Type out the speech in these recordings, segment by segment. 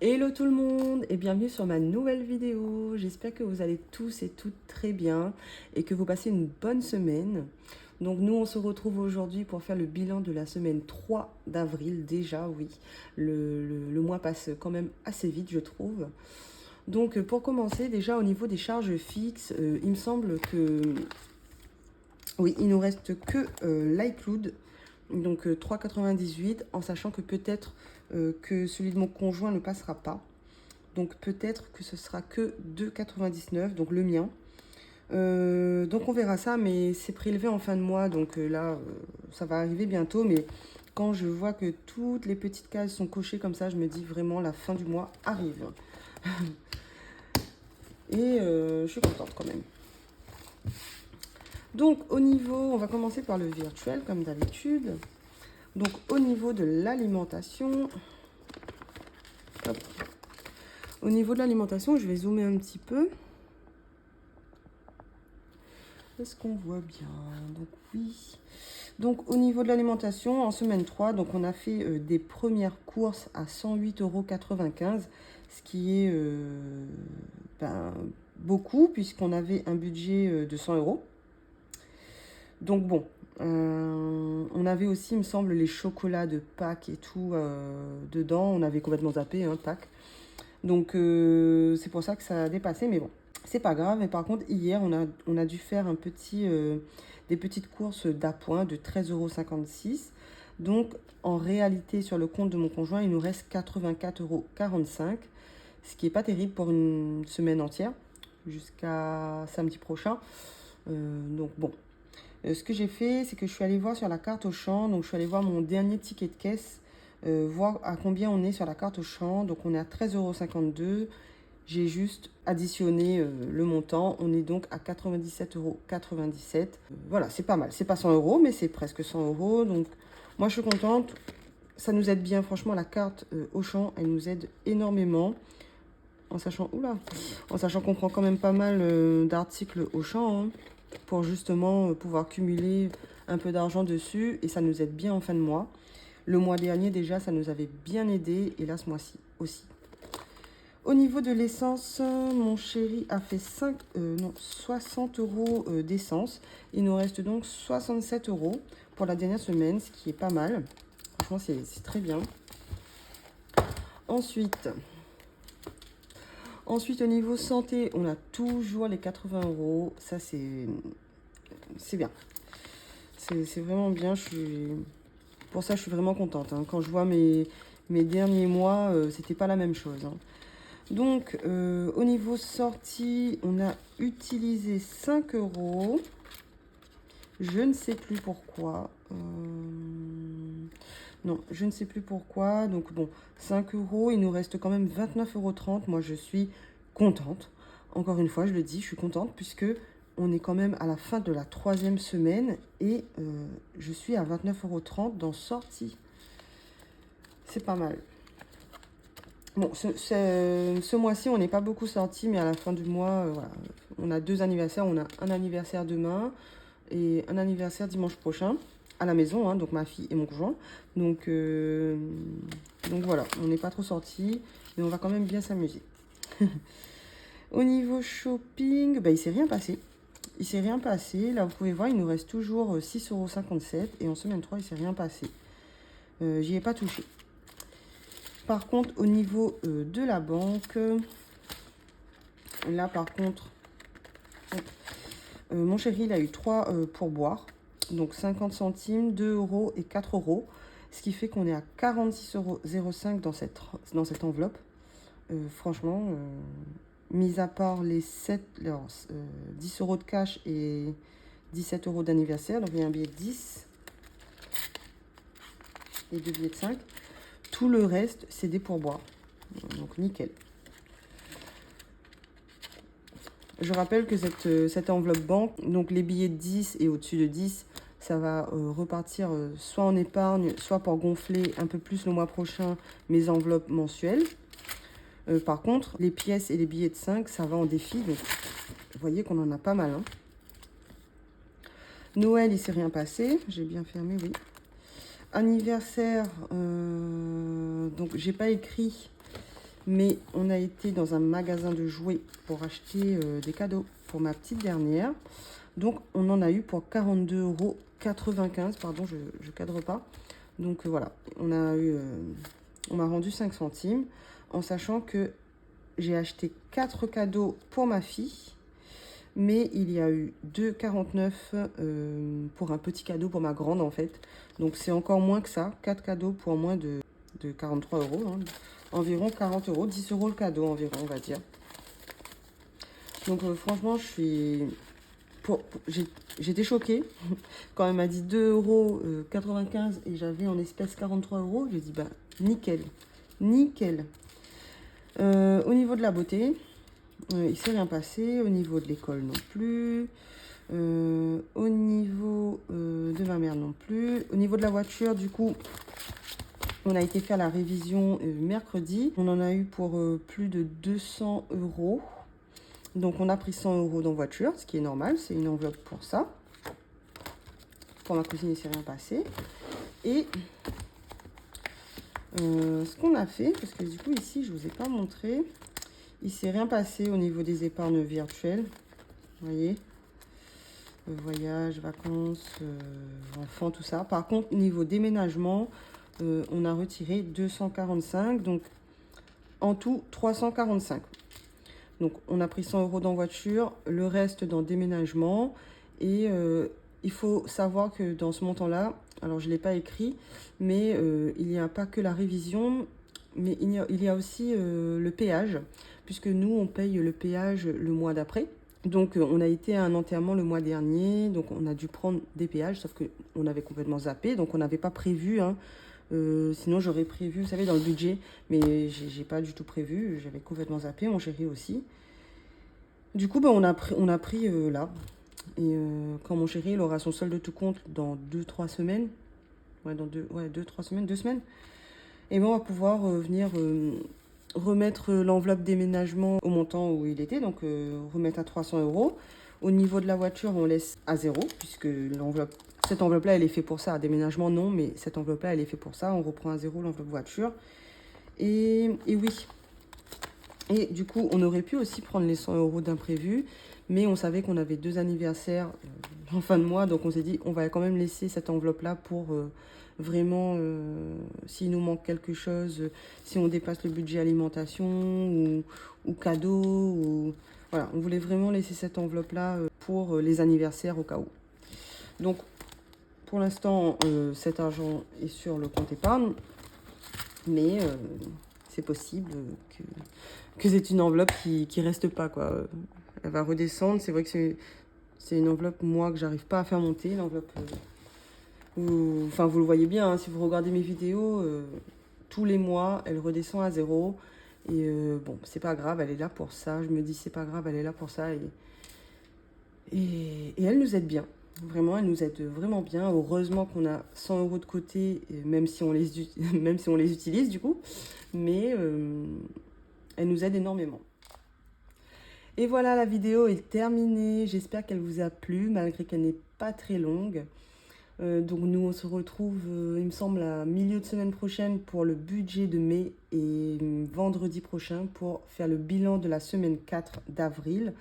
Hello tout le monde et bienvenue sur ma nouvelle vidéo. J'espère que vous allez tous et toutes très bien et que vous passez une bonne semaine. Donc nous on se retrouve aujourd'hui pour faire le bilan de la semaine 3 d'avril déjà, oui. Le mois passe quand même assez vite je trouve. Donc pour commencer déjà au niveau des charges fixes, il me semble que oui il nous reste que l'iCloud. Donc 3,98 en sachant que peut-être que celui de mon conjoint ne passera pas. Donc peut-être que ce sera que 2,99, donc le mien. Donc on verra ça, mais c'est prélevé en fin de mois, donc là, ça va arriver bientôt. Mais quand je vois que toutes les petites cases sont cochées comme ça, je me dis vraiment la fin du mois arrive. Et je suis contente quand même. Donc au niveau, on va commencer par le virtuel comme d'habitude. Donc au niveau de l'alimentation, hop. Au niveau de l'alimentation, je vais zoomer un petit peu. Est-ce qu'on voit bien? Donc oui. Donc au niveau de l'alimentation, en semaine 3, donc on a fait des premières courses à 108,95 €, ce qui est beaucoup puisqu'on avait un budget de 100 €. Donc bon, on avait aussi, il me semble, les chocolats de Pâques et tout dedans. On avait complètement zappé, hein, Pâques. Donc c'est pour ça que ça a dépassé, mais bon, c'est pas grave. Mais par contre, hier, on a dû faire des petites courses d'appoint de 13,56 €. Donc en réalité, sur le compte de mon conjoint, il nous reste 84,45 €, ce qui est pas terrible pour une semaine entière, jusqu'à samedi prochain. Donc bon. Ce que j'ai fait, c'est que je suis allée voir sur la carte Auchan. Donc je suis allée voir mon dernier ticket de caisse, voir à combien on est sur la carte Auchan. Donc on est à 13,52 €. J'ai juste additionné le montant. On est donc à 97,97 €. Voilà, c'est pas mal. C'est pas 100 €, mais c'est presque 100 €. Donc moi je suis contente. Ça nous aide bien. Franchement, la carte Auchan, elle nous aide énormément. En sachant, en sachant qu'on prend quand même pas mal d'articles Auchan, hein, pour justement pouvoir cumuler un peu d'argent dessus, et ça nous aide bien en fin de mois. Le mois dernier déjà, ça nous avait bien aidé, et là ce mois-ci aussi. Au niveau de l'essence, mon chéri a fait 60 € d'essence. Il nous reste donc 67 € pour la dernière semaine, ce qui est pas mal. Franchement, c'est très bien. Ensuite, au niveau santé, on a toujours les 80 €. Ça, c'est bien. C'est vraiment bien. Pour ça, je suis vraiment contente, hein. Quand je vois mes derniers mois, c'était pas la même chose, hein. Donc, au niveau sortie, on a utilisé 5 €. Je ne sais plus pourquoi. Non, je ne sais plus pourquoi. Donc bon, 5 €, il nous reste quand même 29,30 €. Moi, je suis contente. Encore une fois, je le dis, je suis contente puisque on est quand même à la fin de la 3e semaine et je suis à 29,30 € dans sortie. C'est pas mal. Bon, ce mois-ci, on n'est pas beaucoup sorti, mais à la fin du mois, voilà, on a 2 anniversaires. On a un anniversaire demain et un anniversaire dimanche prochain à la maison, hein, donc ma fille et mon conjoint. Donc voilà, on n'est pas trop sorti, mais on va quand même bien s'amuser. Au niveau shopping, bah, il s'est rien passé. Il s'est rien passé. Là, vous pouvez voir, il nous reste toujours 6,57 € et en semaine 3, il s'est rien passé. J'y ai pas touché. Par contre, au niveau de la banque, là, par contre, mon chéri, il a eu 3 pourboires. Donc 50 centimes, 2 € et 4 €. Ce qui fait qu'on est à 46,05 € dans cette enveloppe. Franchement, mis à part les 10 € de cash et 17 € d'anniversaire, donc il y a un billet de 10 et 2 billets de 5. Tout le reste, c'est des pourboires. Donc nickel. Je rappelle que cette enveloppe banque, donc les billets de 10 et au-dessus de 10, ça va repartir soit en épargne, soit pour gonfler un peu plus le mois prochain mes enveloppes mensuelles. Par contre, les pièces et les billets de 5, ça va en défi. Donc, vous voyez qu'on en a pas mal, hein. Noël, il ne s'est rien passé. J'ai bien fermé, oui. Anniversaire, donc j'ai pas écrit Mais on a été dans un magasin de jouets pour acheter des cadeaux pour ma petite dernière. Donc, on en a eu pour 42,95 €. Pardon, je ne cadre pas. Donc, voilà, on m'a rendu 5 centimes en sachant que j'ai acheté 4 cadeaux pour ma fille. Mais il y a eu 2,49 € pour un petit cadeau pour ma grande, en fait. Donc, c'est encore moins que ça. 4 cadeaux pour moins de 43 €. Hein. Environ 40 €. 10 € le cadeau environ, on va dire. Donc, franchement, j'étais choquée. Quand elle m'a dit 2,95 € et j'avais en espèces 43 €, j'ai dit, bah, nickel. Nickel. Au niveau de la beauté, il ne s'est rien passé. Au niveau de l'école non plus. Au niveau de ma mère non plus. Au niveau de la voiture, du coup, on a été faire la révision mercredi. On en a eu pour plus de 200 €. Donc, on a pris 100 € dans voiture, ce qui est normal. C'est une enveloppe pour ça. Pour ma cousine, il ne s'est rien passé. Et ce qu'on a fait, parce que du coup, ici, je ne vous ai pas montré, il ne s'est rien passé au niveau des épargnes virtuelles. Vous voyez, voyage, vacances, enfants, tout ça. Par contre, niveau déménagement, on a retiré 245, donc en tout 345. Donc, on a pris 100 € dans voiture, le reste dans déménagement. Et il faut savoir que dans ce montant-là, alors je ne l'ai pas écrit, mais il n'y a pas que la révision, mais il y a aussi le péage, puisque nous, on paye le péage le mois d'après. Donc, on a été à un enterrement le mois dernier, donc on a dû prendre des péages, sauf qu'on avait complètement zappé, donc on n'avait pas prévu, hein. Sinon, j'aurais prévu, vous savez, dans le budget, mais j'ai pas du tout prévu, j'avais complètement zappé, mon chéri aussi. Du coup, bah, on a pris là. Et quand mon chéri il aura son solde de tout compte dans 2-3 semaines, ouais, dans 2-3 semaines, 2 semaines, et ben on va pouvoir venir remettre l'enveloppe déménagement au montant où il était, donc remettre à 300 €. Au niveau de la voiture, on laisse à 0, puisque cette enveloppe-là, elle est faite pour ça. Déménagement, non, mais cette enveloppe-là, elle est faite pour ça. On reprend à 0 l'enveloppe voiture. Et oui. Et du coup, on aurait pu aussi prendre les 100 € d'imprévu, mais on savait qu'on avait 2 anniversaires en fin de mois, donc on s'est dit, on va quand même laisser cette enveloppe-là pour vraiment, s'il nous manque quelque chose, si on dépasse le budget alimentation ou cadeau, voilà, on voulait vraiment laisser cette enveloppe-là pour les anniversaires au cas où. Donc, pour l'instant, cet argent est sur le compte épargne, mais c'est possible que c'est une enveloppe qui reste pas, quoi. Elle va redescendre. C'est vrai que c'est une enveloppe, moi, que j'arrive pas à faire monter. L'enveloppe, enfin, vous le voyez bien, hein, si vous regardez mes vidéos, tous les mois, elle redescend à 0. Et bon, c'est pas grave, elle est là pour ça. Je me dis, c'est pas grave, elle est là pour ça. Et elle nous aide bien. Vraiment, elle nous aide vraiment bien. Heureusement qu'on a 100 € de côté, même si on les utilise, du coup. Mais elle nous aide énormément. Et voilà, la vidéo est terminée. J'espère qu'elle vous a plu, malgré qu'elle n'est pas très longue. Donc nous, on se retrouve, il me semble, à milieu de semaine prochaine pour le budget de mai et vendredi prochain pour faire le bilan de la semaine 4 d'avril,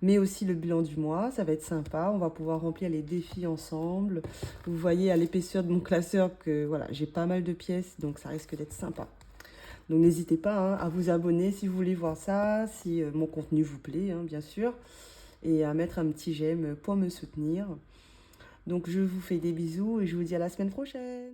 mais aussi le bilan du mois. Ça va être sympa. On va pouvoir remplir les défis ensemble. Vous voyez à l'épaisseur de mon classeur que voilà, j'ai pas mal de pièces, donc ça risque d'être sympa. Donc n'hésitez pas hein, à vous abonner si vous voulez voir ça, si mon contenu vous plaît, hein, bien sûr, et à mettre un petit j'aime pour me soutenir. Donc je vous fais des bisous et je vous dis à la semaine prochaine.